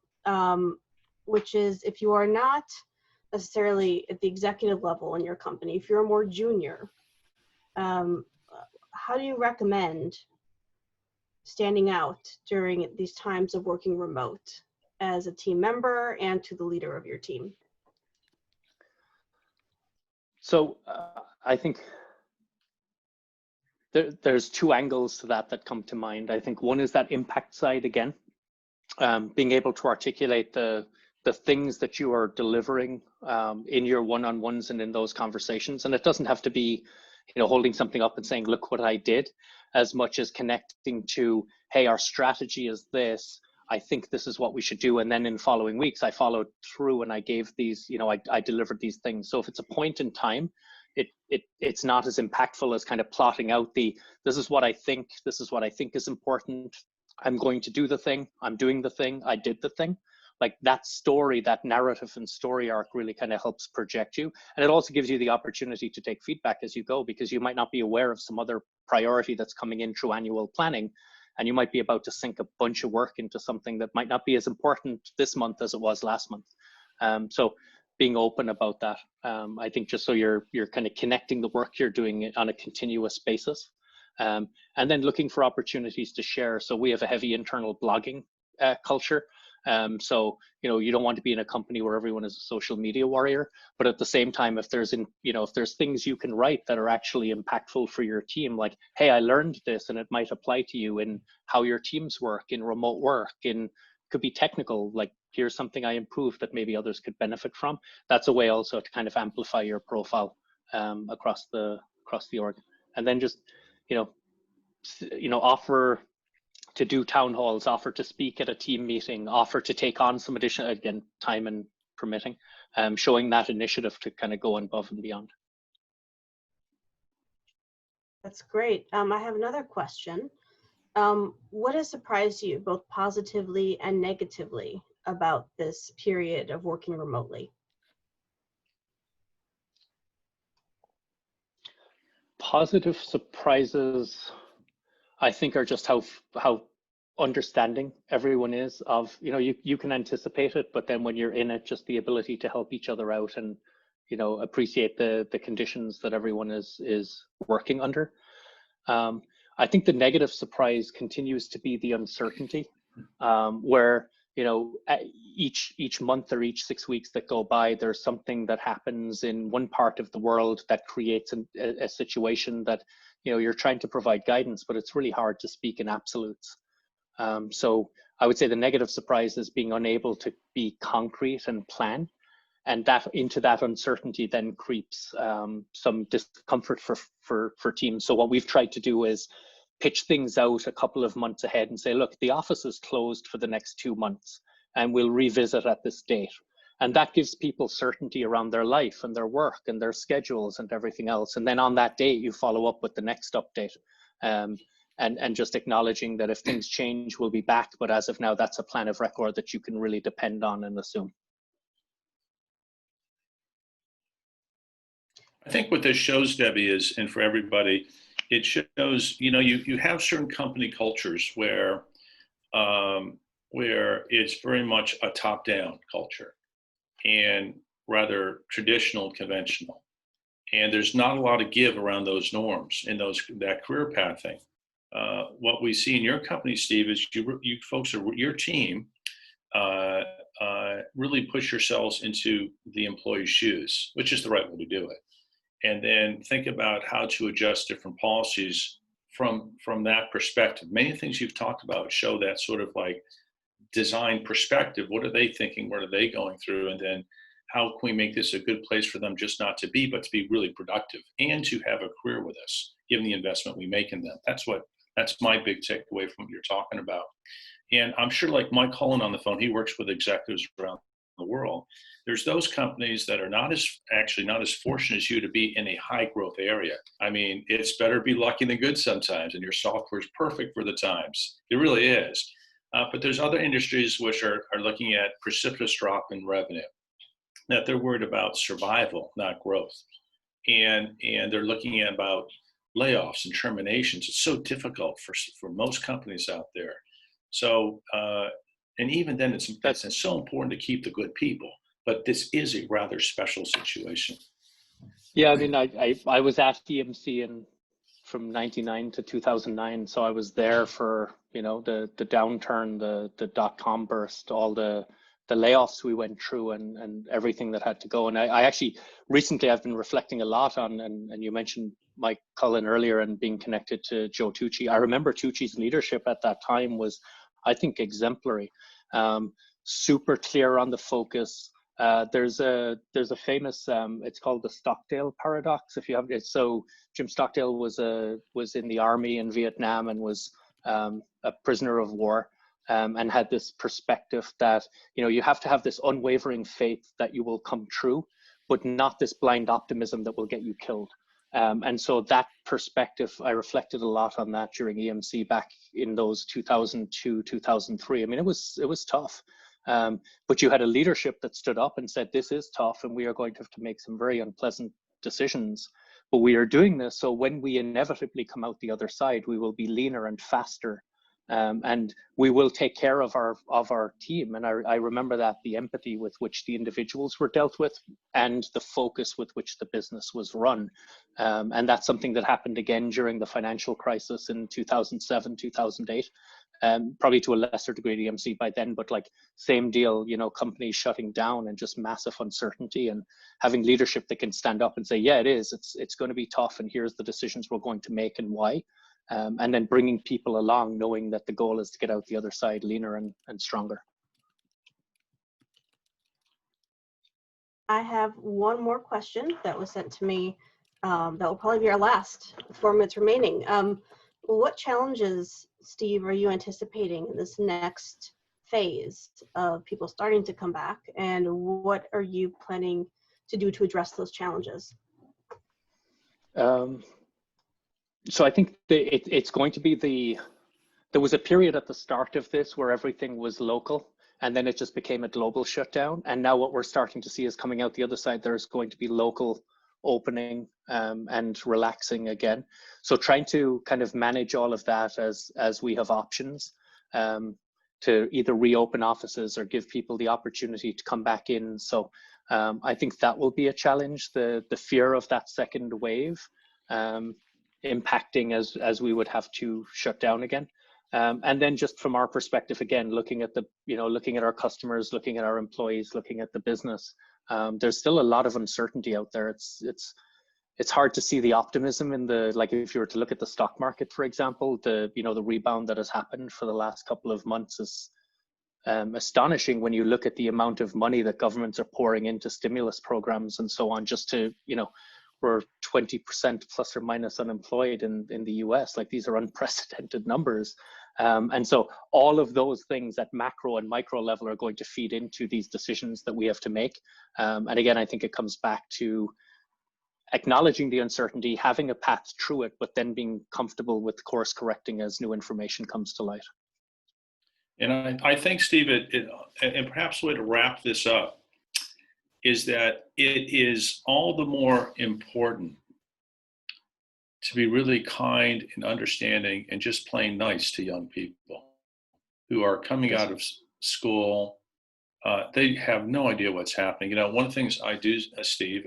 which is if you are not necessarily at the executive level in your company, if you're more junior, how do you recommend standing out during these times of working remote as a team member and to the leader of your team? So I think there's two angles to that come to mind. I think one is that impact side again, being able to articulate the things that you are delivering in your one-on-ones and in those conversations. And it doesn't have to be, holding something up and saying, look what I did, as much as connecting to, hey, our strategy is this. I think this is what we should do. And then in following weeks, I followed through and I gave these, I delivered these things. So if it's a point in time, it's not as impactful as kind of plotting out this is what I think is important. I'm going to do the thing. I'm doing the thing. I did the thing. Like that story, that narrative and story arc really kind of helps project you. And it also gives you the opportunity to take feedback as you go, because you might not be aware of some other priority that's coming in through annual planning. And you might be about to sink a bunch of work into something that might not be as important this month as it was last month. So being open about that, I think, just so you're kind of connecting the work you're doing on a continuous basis. And then looking for opportunities to share. So we have a heavy internal blogging culture. So, you don't want to be in a company where everyone is a social media warrior, but at the same time, if there's things you can write that are actually impactful for your team, like, hey, I learned this and it might apply to you in how your teams work, in remote work, could be technical, like here's something I improved that maybe others could benefit from. That's a way also to kind of amplify your profile across the org. And then just, offer to do town halls, offer to speak at a team meeting, offer to take on some additional, again, time and permitting, showing that initiative to kind of go above and beyond. That's great. I have another question. What has surprised you both positively and negatively about this period of working remotely? Positive surprises, I think, are just how understanding everyone is of, you can anticipate it, but then when you're in it, just the ability to help each other out and, appreciate the conditions that everyone is working under. I think the negative surprise continues to be the uncertainty, where, each month or each 6 weeks that go by, there's something that happens in one part of the world that creates a situation that, you're trying to provide guidance, but it's really hard to speak in absolutes. So I would say the negative surprise is being unable to be concrete and plan, and that into that uncertainty then creeps some discomfort for teams. So what we've tried to do is pitch things out a couple of months ahead and say, look, the office is closed for the next 2 months and we'll revisit at this date. And that gives people certainty around their life and their work and their schedules and everything else. And then on that date, you follow up with the next update. And just acknowledging that if things change, we'll be back. But as of now, that's a plan of record that you can really depend on and assume. I think what this shows, Debbie, is, and for everybody, it shows, you have certain company cultures where it's very much a top-down culture and rather traditional and conventional. And there's not a lot of give around those norms and that career pathing. What we see in your company, Steve, is you folks, your team really push yourselves into the employee's shoes, which is the right way to do it. And then think about how to adjust different policies from that perspective. Many things you've talked about show that sort of like design perspective. What are they thinking? What are they going through? And then how can we make this a good place for them just not to be, but to be really productive and to have a career with us, given the investment we make in them? That's what That's my big takeaway from what you're talking about. And I'm sure, like Mike Cullen on the phone, he works with executives around the world. There's those companies that are not as fortunate as you to be in a high growth area. I mean, it's better to be lucky than good sometimes, and your software is perfect for the times. It really is. But there's other industries which are looking at precipitous drop in revenue, that they're worried about survival, not growth. And they're looking at about layoffs and terminations. It's so difficult for most companies out there. So, and even then, it's so important to keep the good people. But this is a rather special situation. Yeah, I mean, I was at EMC from 99 to 2009. So I was there for, the downturn, the dot-com burst, all the layoffs we went through and everything that had to go. And I actually, recently I've been reflecting a lot on, and you mentioned Mike Cullen earlier and being connected to Joe Tucci. I remember Tucci's leadership at that time was, I think, exemplary, super clear on the focus. There's a famous, it's called the Stockdale paradox. If you have it, so Jim Stockdale was in the army in Vietnam and was a prisoner of war, and had this perspective that you have to have this unwavering faith that you will come true, but not this blind optimism that will get you killed. And so that perspective, I reflected a lot on that during EMC back in those 2002, 2003. I mean, it was tough. But you had a leadership that stood up and said, this is tough and we are going to have to make some very unpleasant decisions, but we are doing this. So when we inevitably come out the other side, we will be leaner and faster. And we will take care of our team. And I remember that the empathy with which the individuals were dealt with and the focus with which the business was run. And that's something that happened again during the financial crisis in 2007, 2008. Probably to a lesser degree at EMC by then, but like same deal, companies shutting down and just massive uncertainty, and having leadership that can stand up and say, yeah, it's going to be tough, and here's the decisions we're going to make and why. And then bringing people along, knowing that the goal is to get out the other side leaner and stronger. I have one more question that was sent to me. That will probably be our last, 4 minutes remaining. What challenges, Steve, are you anticipating in this next phase of people starting to come back? And what are you planning to do to address those challenges? So I think it's going to be there was a period at the start of this where everything was local, and then it just became a global shutdown. And now what we're starting to see is coming out the other side, there's going to be local opening and relaxing again. So trying to kind of manage all of that as we have options to either reopen offices or give people the opportunity to come back in. So I think that will be a challenge, the fear of that second wave. Impacting as we would have to shut down again. And then just from our perspective, again, looking at our customers, looking at our employees, looking at the business, there's still a lot of uncertainty out there. It's hard to see the optimism in like if you were to look at the stock market, for example, the rebound that has happened for the last couple of months is astonishing when you look at the amount of money that governments are pouring into stimulus programs and so on, just to, we're 20% plus or minus unemployed in the US. Like, these are unprecedented numbers. And so all of those things at macro and micro level are going to feed into these decisions that we have to make. And again, I think it comes back to acknowledging the uncertainty, having a path through it, but then being comfortable with course correcting as new information comes to light. And I think, Steve, and perhaps the way to wrap this up is that it is all the more important to be really kind and understanding and just plain nice to young people who are coming out of school. They have no idea what's happening. One of the things I do, Steve,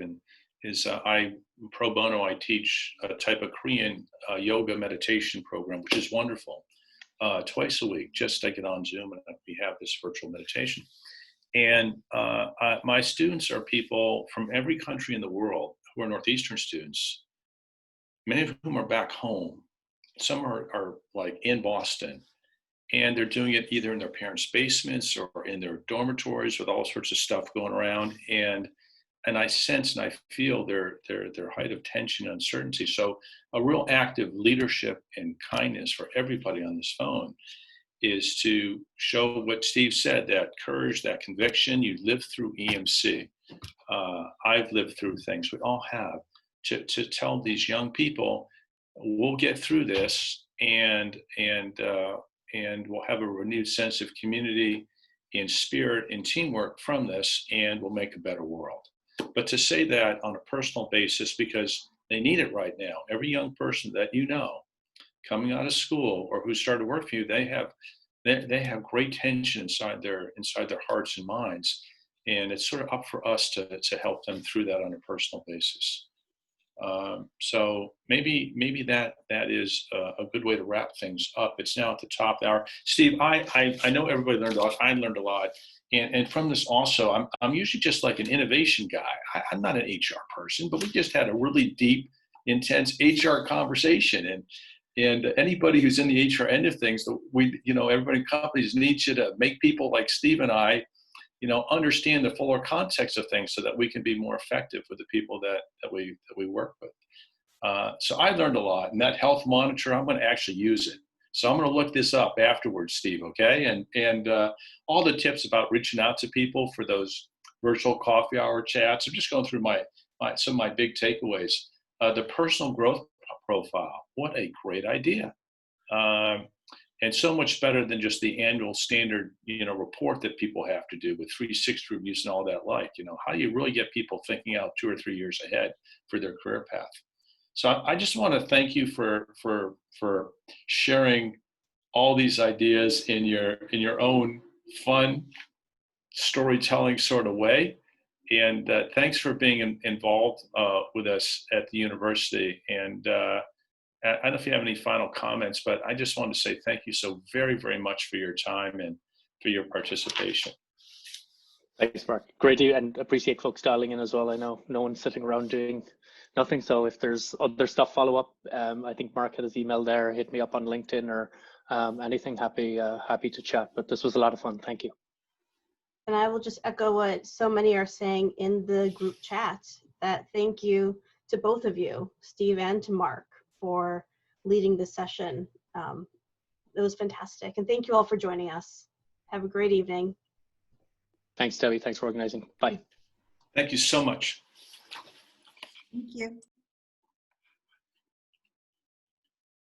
is I pro bono, I teach a type of Korean yoga meditation program, which is wonderful, twice a week. Just take it on Zoom and we have this virtual meditation. And my students are people from every country in the world who are Northeastern students, many of whom are back home. Some are like in Boston, and they're doing it either in their parents' basements or in their dormitories with all sorts of stuff going around. And I sense and I feel their height of tension and uncertainty. So a real active leadership and kindness for everybody on this phone is to show what Steve said, that courage, that conviction. You lived through EMC. I've lived through things, we all have, to tell these young people, we'll get through this, and we'll have a renewed sense of community and spirit and teamwork from this, and we'll make a better world. But to say that on a personal basis, because they need it right now. Every young person that you know coming out of school or who started work for you, they have great tension inside their hearts and minds, and it's sort of up for us to help them through that on a personal basis. So maybe that is a good way to wrap things up. It's now at the top of the hour. Steve, I know everybody learned a lot. I learned a lot, and from this also, I'm usually just like an innovation guy. I'm not an HR person, but we just had a really deep, intense HR conversation, and anybody who's in the HR end of things, everybody in companies needs you to make people like Steve and I, understand the fuller context of things so that we can be more effective with the people that we work with. So I learned a lot, and that health monitor, I'm going to actually use it. So I'm going to look this up afterwards, Steve, okay? And all the tips about reaching out to people for those virtual coffee hour chats. I'm just going through some of my big takeaways. The personal growth profile, what a great idea. And so much better than just the annual standard, report that people have to do with 360 reviews and all that. How do you really get people thinking out 2 or 3 years ahead for their career path? So I just want to thank you for sharing all these ideas in your own fun storytelling sort of way. And thanks for being involved with us at the university. And I don't know if you have any final comments, but I just want to say thank you so very, very much for your time and for your participation. Thanks, Mark. Great to, and appreciate folks dialing in as well. I know no one's sitting around doing nothing. So if there's other stuff, follow up. I think Mark had his email there. Hit me up on LinkedIn or anything. Happy to chat. But this was a lot of fun. Thank you. And I will just echo what so many are saying in the group chat, that thank you to both of you, Steve and to Mark, for leading this session. It was fantastic. And thank you all for joining us. Have a great evening. Thanks, Debbie. Thanks for organizing. Bye. Thank you so much. Thank you.